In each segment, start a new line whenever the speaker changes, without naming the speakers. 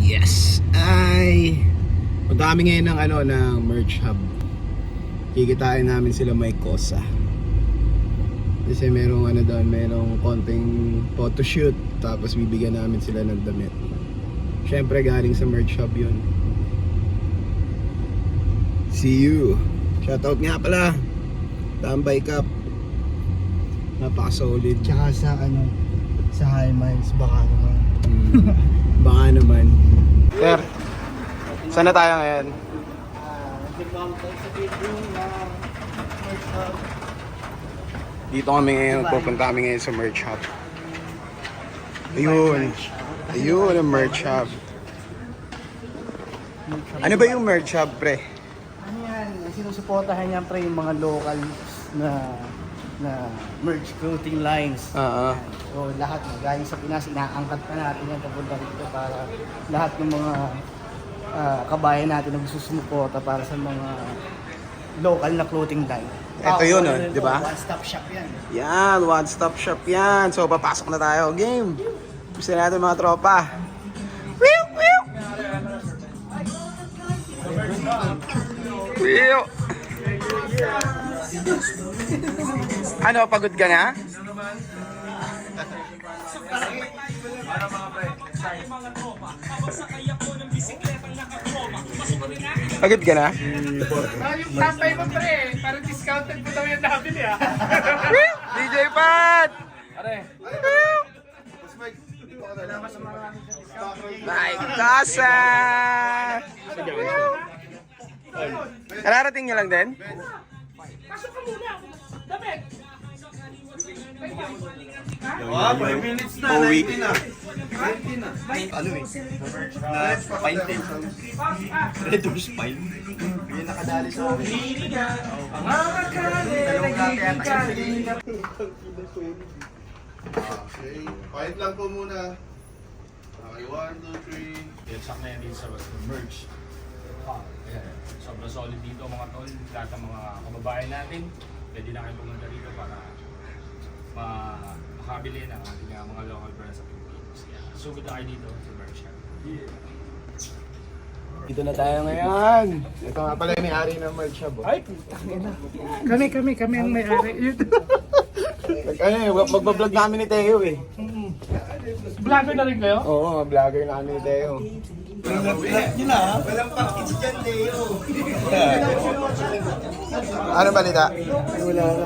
Yes! Ay! Punta kami ngayon ng, ng merch hub. Kikitain namin sila may kosa. Kasi merong doon, merong konting photoshoot. Tapos bibigyan namin sila ng damit. Siyempre galing sa merch hub yun. See you! Shoutout nga pala! Tambay Cup. Napaka-solid.
Tsaka sa High Minds, baka naman.
Baka naman. Sir, saan na tayo ngayon? Dito kami ngayon, pupunta kami ngayon sa merch hub. Ayun. Ayun ang merch hub. Ano ba yung merch hub, pre?
Ano yan? Sinusuportahan niya pre yung mga local na merch clothing lines. So lahat na galing sa Pinas, inaangkat pa natin yan papunta rito para lahat ng mga kabayan natin na gusto sumuporta para sa mga local na clothing line.
Ito yun, di ba?
One-stop shop yan.
Yan, one-stop shop yan. So, papasok na tayo. Game! Gusto natin mga tropa. Wiu! Wiu! Wiu! Ano, pagod ka na? Pagod ka na?
Yung tambay mo pre, parang discounted mo daw yung nabili ah.
DJ Pat! Like Casa! Kararating niyo lang din?
Pasok ka muna. Damit.
5 minutes na,
Uwi.
19 na. 19 na. Ano eh? Na spine din. Reduce spine. Yung nakadali sa akin. Okay. Fight lang po muna. Okay, 1, 2, 3.
Exact na yan din sa merch. Sobrang solid dito mga tol. Lahat ng mga kababayan natin. Pwede na kayo pumunta dito para makabili ng ating mga local brands sa Pilipinas. Sugod na kayo dito sa merch.
Dito na tayo ngayon. Ito nga pala yung may-ari ng merch hub.
Ay, putang ina. Kami ang may-ari.
Magbablog namin ni Teo eh.
Vlogger na rin kayo?
Oo, vlogger namin ni Teo.
Walang package dyan, Leo.
Ano balita?
Wala na.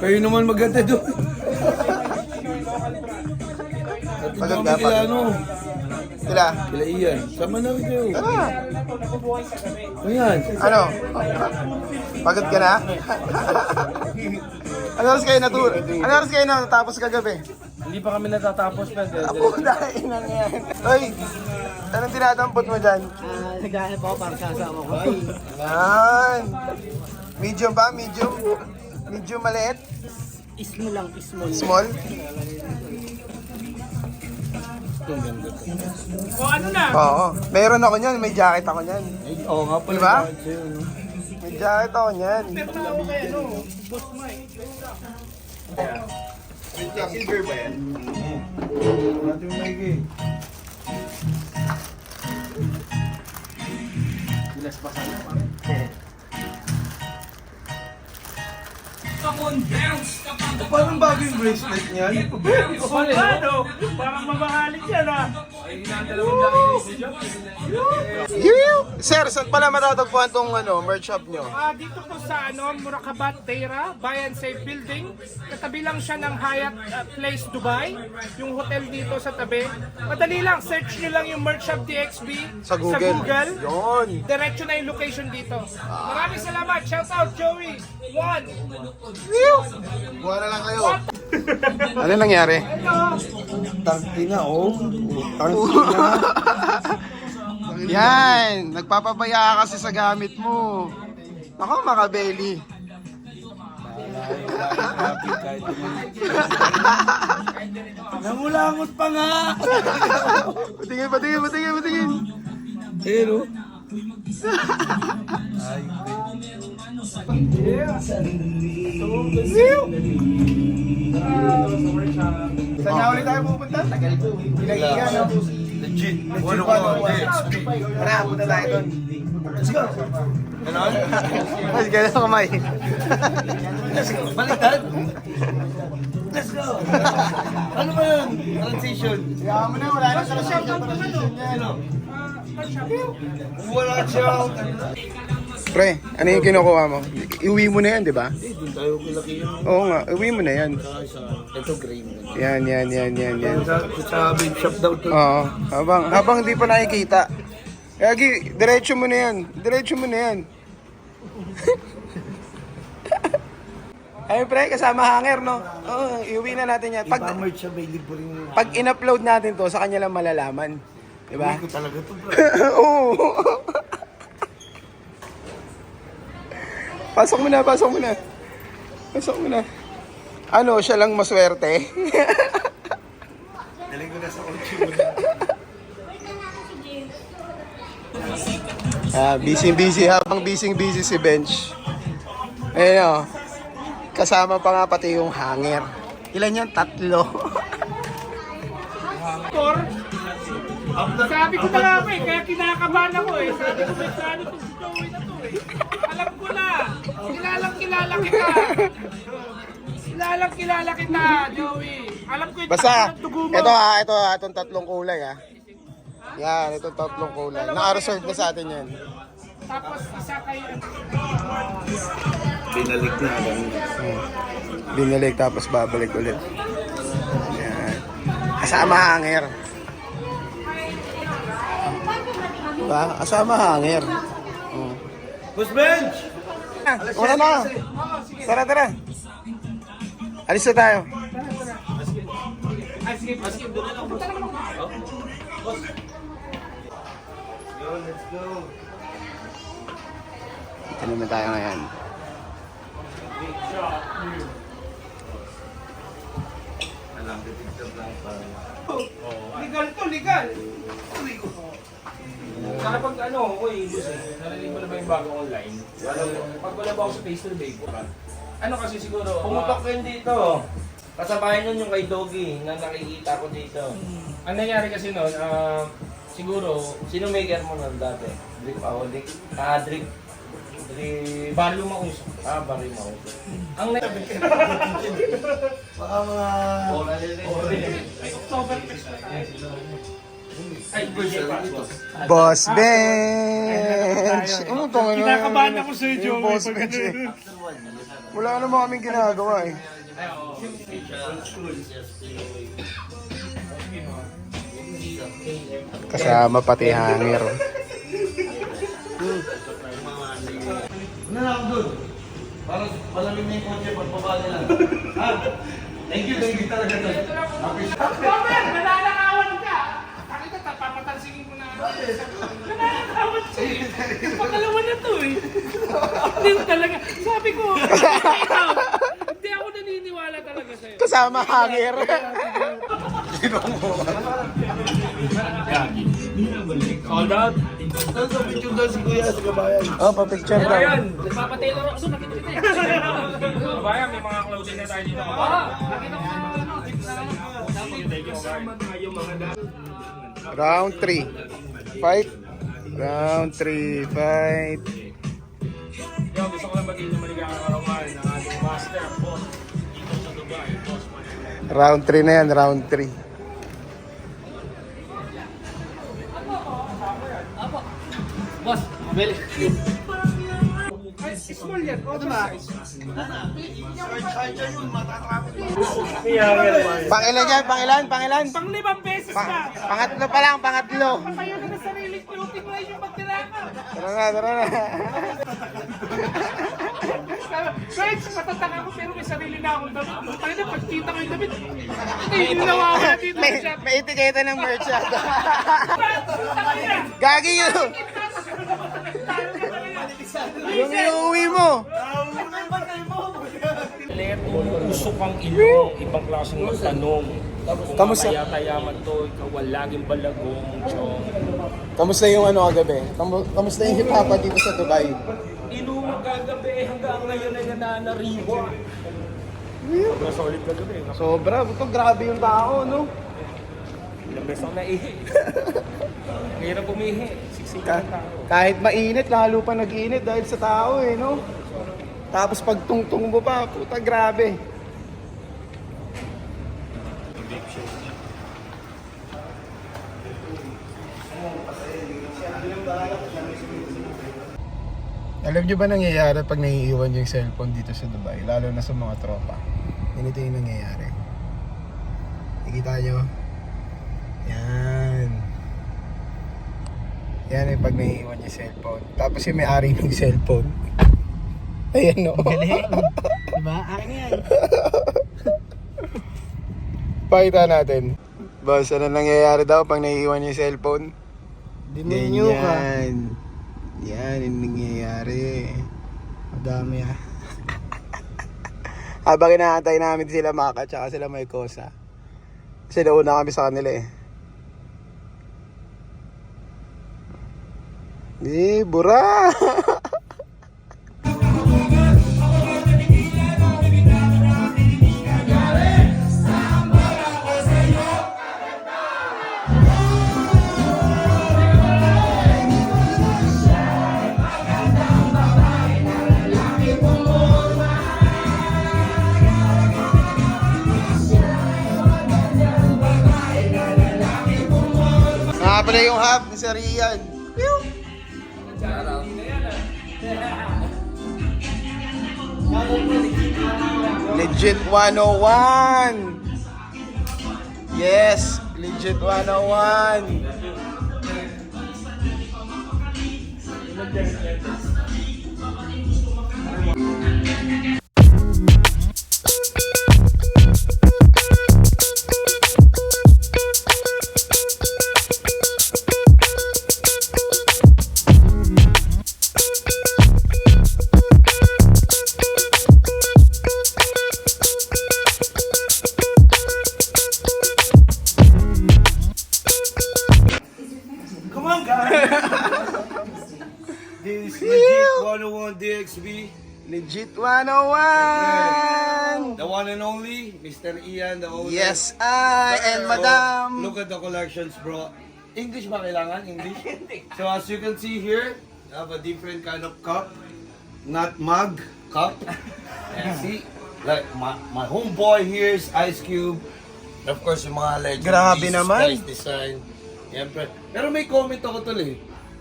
Kayo naman maganda doon.
Maganda pa. Sila?
Kila Ian. Sama na rin kayo.
Tara!
Ayan.
Ano? Pagod ka na? Ano oras kayo naturo? Ano oras kayo natapos kagabi?
Hindi pa kami natatapos pa.
Apo, dahil na yan. Hoy! Anong tinatampot mo dyan?
Naghahanap ako para sasama ko.
Yan! Medium ba? Medium? Medium maliit?
Ismo lang, ismo.
Small?
O ano na?
Oo. Meron ako niyan. May jacket ako niyan.
Oo nga pala.
Diba? May jacket ako niyan.
Pero na ako kayo, no? Boss Mike.
Silver ba yan? Natin yung maigi.
Bilas pa sana.
Parang bago yung bracelet niya.
Ano? Parang mamahalin yan ah.
Sir, saan pala matatagpuan tong merch shop nyo?
Dito po sa Murakabat, Deira, Buy and Save Building. Katabi lang siya ng Hyatt Place Dubai, yung hotel dito sa tabi. Madali lang, search nyo lang yung Merch Shop DXB
Sa Google. Yun.
Diretso na yung location dito. Maraming salamat. Shout out Joey. One.
Buha na lang kayo. Ano nangyari?
Tangina, oh.
Yan, nagpapabaya ka kasi sa gamit mo. Ako, makabeli.
Namulangot pa nga.
Patingin.
Pero,
Saan nga ulit tayo pupunta? Tagal ko. Pinag-iyan.
Legit. Ano ko?
Tara, punta tayo doon.
Let's go. Ganon?
Mas gano'n kamay.
Let's go. Baliktad. Let's go. Ano ba yun? Transition.
Kaya mo na, wala na sa shoutout naman, no?
Wala shout.
Pre, ano yung kinukuha mo? Iuwi mo na yan, di ba?
Doon tayo kilaki yun.
Oo nga, iuwi mo na yan.
Ito green.
Yan.
Sa big shop daw to.
Oo, habang hindi pa nakikita. Yagi, diretso mo na yan. Ay pre, kasama hanger, no? Oo, iuwi na natin yan.
Ipa-merch siya, may libo rin.
Pag in-upload natin to, sa kanya lang malalaman. Di ba?
Hindi ko talaga to, bro.
Oo. Pasok mo na. Ano, siya lang maswerte?
Daling ko na sa kotse mo.
Busy habang busy si Bench. Ayun o. Kasama pa nga pati yung hanger. Ilan yan? 3.
Sabi ko na nga po eh, kaya kinakabahan ako eh. Sabi ko may plano itong si Joey na to eh. Alam ko na, kilala kita. Kilala kita, Joey. Alam ko yung
Basta,
takbo ng dugo mo.
ito itong 3 kulay ha. Yan, itong 3 kulay. Naka-reserve na sa atin yan.
Tapos isa kayo.
Binalik na lang.
Binalik tapos babalik ulit. Yan. Kasama hanger. Diba? Kasama hanger. Oh.
Boss Bench!
Una na. Tara. Alis na tayo.
Ay, sige. Punta naman ako.
Let's go.
Ito naman tayo ngayon.
Legal.
Saka pag ano, narinig mo na ba yung bago online? Pag wala ba ako sa face to face, ano kasi siguro,
Pumutok yun dito. Kasabayan nun yung kay Doggy na nakikita ko dito.
ang nangyari kasi noon, siguro,
Sino maker mo nun dati? Drip Aholic? Drip.
baryo mausok.
Bari mo.
Ang nangyari,
Baka mga...
ay, birthday pa.
Boss Bench! Ano ito?
Kinakabahan ako sa'yo,
Yung
Joey.
Boss Bench eh. Wala naman kaming ginagawa eh. Kasama pati hanger.
Ano na ako doon? Parang malamig na yung kotse pagbaba nila. Ha? Thank you talaga doon.
Robert, nananakawan ka. Bakit ka, papatansingin mo na. Nananakawan siya eh. Yung pangalawa na to eh. Hindi talaga. Sabi ko, ikaw, hindi ako naniniwala talaga sa'yo.
Kasama hanger.
Sold out.
Saan sa picture doon si Kuya sa kabayan?
Oh, pa-picture daw.
Ayan, nagpapatailor ako doon, nakita kita eh. Kabayan, may mga clothing na tayo dito.
Nakita ko na ano,
Thank you, kabayan.
Round 3. Fight. Round 3. Fight.
Yo, gusto ko lang batiin yung maligayang karangal ng ating master boss dito sa Dubai, Boss Man.
Round 3 na yan. Round 3.
Boss, Mabel.
ay, small yan, oversize.
Pangilan yan? Pangilan?
Pang 5 beses na.
Pangatlo pa lang. Pangatlo.
Patayo ka na sariling clothing line yung pagtirakan.
Tara na.
Guys, matataka ko pero may sarili na akong damit. Tayo na, pagkita ko yung damit. Hindi nawawala dito sa shop.
May etiketa ng merch yan. Gagi yun. Yung iuwi mo.
Usok ang ilong, ibang klaseng magtanong. Kung
Kamusta?
mataya-tayaman to, ikaw laging balagong, chong.
Kamusta yung ano kagabi? Kamusta yung hip-hop dito sa Dubai?
Inuwag kagabi hanggang ngayon ay nananariwa. Sobrang solid kagabi.
Sobra. Ito grabe yung tao, no?
Ilang beses ako naihi. Ang hirap umihi. Siksikan ng tao.
Kahit mainit, lalo pa nag-init dahil sa tao eh, no? Tapos pag tungtong mo pa, puta grabe. Alam nyo ba nangyayari pag naiiwan yung cellphone dito sa Dubai? Lalo na sa mga tropa. Ganito yung nangyayari. Nakikita nyo? Yan. Yan yung pag naiiwan yung cellphone. Tapos yung may-ari ng cellphone. Ayan no.
Galing. Diba? Akin yan.
Pakita natin. Boss, ano nangyayari daw pag naiiwan yung cellphone?
Dininyo ka.
Ganyan. Yan yung nangyayari.
Madami ah.
Habang inaantay namin sila Maka tsaka sila may kosa. Kasi nauna kami sa kanila eh. Di, bura! Nga pala yung hub ni Sir Ian. Legit 101. Yes, Legit 101.
Come on, guys! This is Legit 101 DXB.
Legit 101.
The one and only, Mr. Ian, the owner.
Yes, I and
So,
Madam.
Look at the collections, bro. English ba kailangan? English? So as you can see here, you have a different kind of cup. Not mug, cup. And see, like my homeboy here is Ice Cube. Of course, yung mga legends.
Grabe
Jesus
naman.
Christ design. Siyempre. Pero may comment ako tol eh.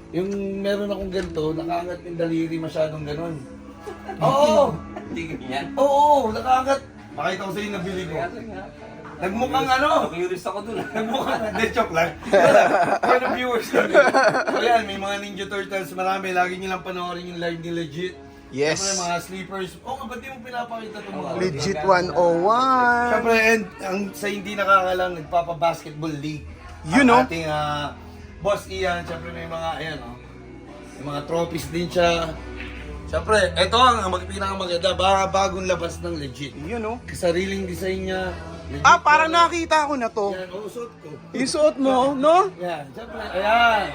Yung meron akong ganito, nakaangat yung daliri masyadong ganun. Oo!
Hindi ganyan.
Oo, nakaangat. Makita ko sa iyo nabili ko. Nagmukhang ano?
Curious ako dun.
Nagmukhang, hindi, joke lang. For the viewers kami. So yan, may mga Ninja Turtles, marami. Lagi nyo lang panoorin yung live ni Legit.
Yes.
Siyempre, mga sleepers. Oo, ba't di mo pinapakita itong mga
Legit 101.
Siyempre, and ang sa hindi nakakalang, nagpapa-basketball league.
You know.
Ang ating boss Ian, siyempre may mga, ayan o. May mga trophies din siya. Siyempre, ito ang pinakamaganda, bagong labas ng Legit.
You know.
Sariling design niya. Legit
Ah, parang
color.
nakita ko na to.
Yan, usot ko.
Yung suot mo, no?
Yan, siyempre, ayan.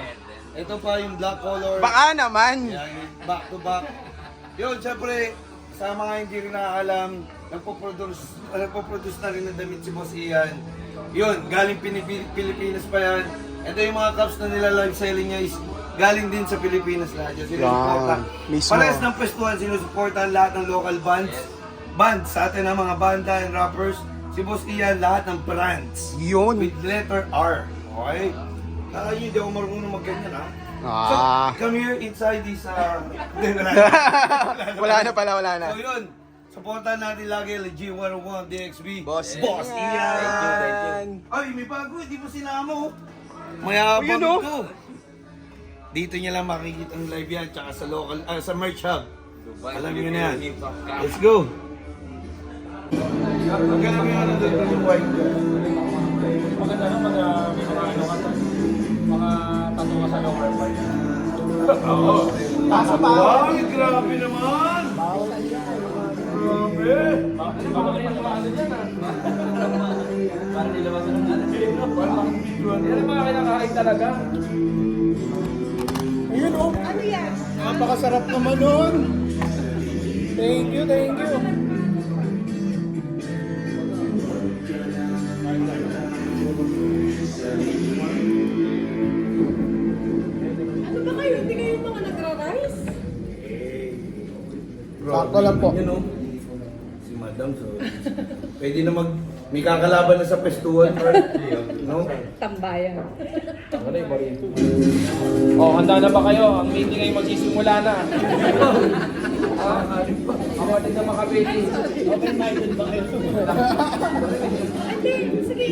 Ito pa yung black color.
Baka naman.
Yan, yung back to back. Yun, siyempre, sa mga hindi rin nakakalam, nagpo-produce na rin ng damit si Boss Ian. Yun, galing Pilipinas pa yan. Ito yung mga cups na nila live selling niya is galing din sa Pilipinas lahat. Yan, sinusuporta.
mismo.
Parehas ng pwestuhan, sinusuportahan lahat ng local bands. Bands, sa atin ang mga banda and rappers. Si Boss Ian, lahat ng brands.
Yun.
With letter R. Okay? Kaya yun, di ako marunong magganyan ha.
Ah.
So, come here inside this,
Wala na pala, wala na.
So yun, supportan natin lagi Legit 101 DXB.
Boss
Ian. Ay, may bago, hindi mo sinama oh. Mayabang
Yun, oh.
ito. Dito niya lang makikita ang live yan, tsaka sa local, sa merch hub. Alam niyo na yan. Let's go. Ang ganda yung ano doon, yung white.
Maganda naman na may mga ano ka mga tattoo ka sa lower part.
Tasa pa.
Ay, grabe naman. Grabe.
Baka rin ang mga ano dyan ah. Parang nilabasan ng ano. Parang video. Yan ang mga kinakain talaga.
Ayun oh. Ano yan? Napakasarap naman nun.
Thank you, thank you.
Sakto lang po.
You know, si Madam, so pwede na may kakalaban na sa pestuhan, right? No?
Tambayan.
Ano na yung barito? Oh, handa na ba kayo? Ang meeting ay magsisimula na. Ako din na makabili.
Open-minded ba kayo?
Hindi, sige.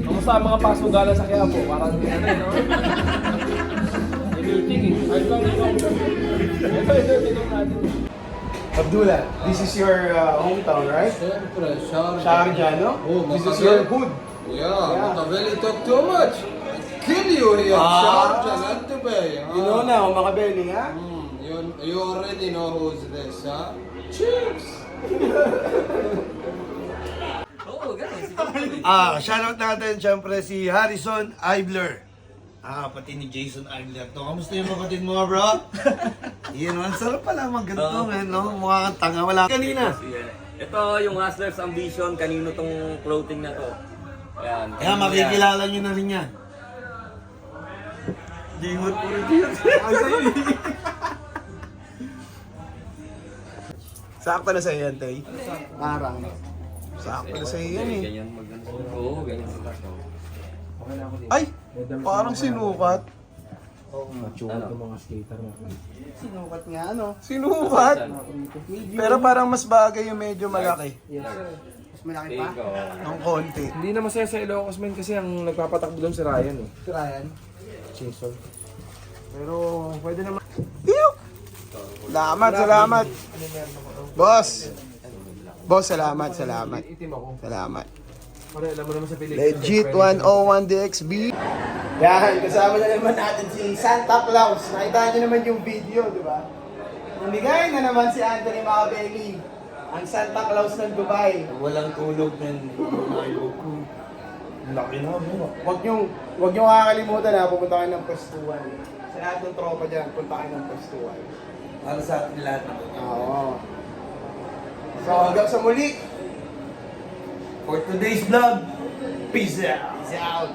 Kamusta ang mga pasugalan sa Quiapo? Parang ano no? May meeting eh. Ay, ito natin.
Abdullah, this is your hometown, right?
Siyempre, Sharjah.
Sharjah, no?
Oh,
This is
Makaveli.
your hood.
Yeah, Makaveli talk too much. Kill you here, Sharjah, not Dubai.
You know na, Makabeli, ha?
You already know who's this, huh? Chips.
Shoutout natin siyempre si Harrison Eibler. Pati ni Jason Eibler to. Kamusta yung kapatid mo, bro? Yun, ang sarap pala mag-ganito, man, no? Mukha kang tanga, wala kanina.
Ito yung Hustler's Ambition. Kanino tong clothing na to? Ayan.
Kaya makikilala nyo na rin yan. Gingot po rin yun.
Sakto na sa yan, Tay.
Parang.
Sakto na sa yan, eh.
Ganyan Oo, ganyan.
Ay! Parang sinukat.
Sinukat nga, ano?
Sinukat! Pero parang mas bagay yung medyo malaki.
Mas malaki pa.
Ang konti.
Hindi na masaya sa Ilocos man kasi ang nagpapatakbo doon si Ryan eh.
Si Ryan.
Jason.
Pero pwede naman. Piyok! Salamat. Boss! Boss, salamat.
Itim ako.
Salamat.
Pare, alam mo naman sa Pilipinas.
Legit 101 DXB. Yan, kasama na naman natin si Santa Claus. Nakita niyo naman yung video, di ba? Namigay na naman si Anthony Macabelli, ang Santa Claus ng Dubai.
Walang tulog, men. Laki na, bro.
Huwag niyong kakalimutan na pupunta kayo ng Pwestuhan. Sa lahat ng tropa dyan, punta kayo ng Pwestuhan.
Para sa atin lahat.
Oo. So, hanggang sa muli.
For today's vlog, peace out.
Peace out.